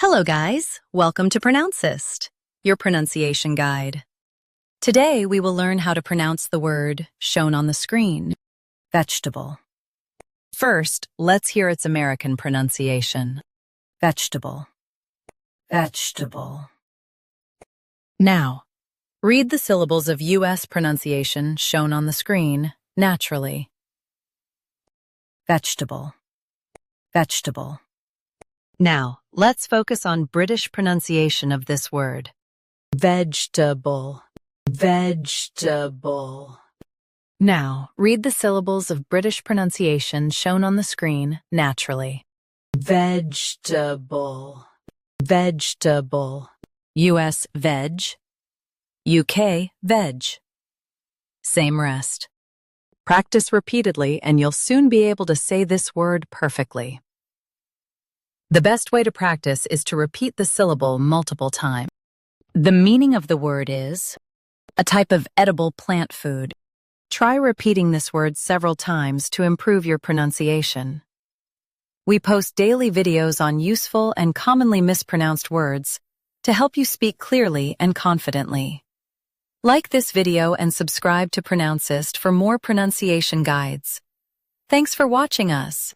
Hello guys, welcome to Pronouncist, your pronunciation guide. Today we will learn how to pronounce the word shown on the screen, vegetable. First, let's hear its American pronunciation. Vegetable. Vegetable. Now, read the syllables of U.S. pronunciation shown on the screen naturally. Vegetable. Vegetable. Now, let's focus on British pronunciation of this word. Vegetable. Vegetable. Now, read the syllables of British pronunciation shown on the screen naturally. Vegetable. Vegetable. U.S. veg. UK veg. Same rest. Practice repeatedly and you'll soon be able to say this word perfectly. The best way to practice is to repeat the syllable multiple times. The meaning of the word is a type of edible plant food. Try repeating this word several times to improve your pronunciation. We post daily videos on useful and commonly mispronounced words to help you speak clearly and confidently. Like this video and subscribe to Pronouncist for more pronunciation guides. Thanks for watching us.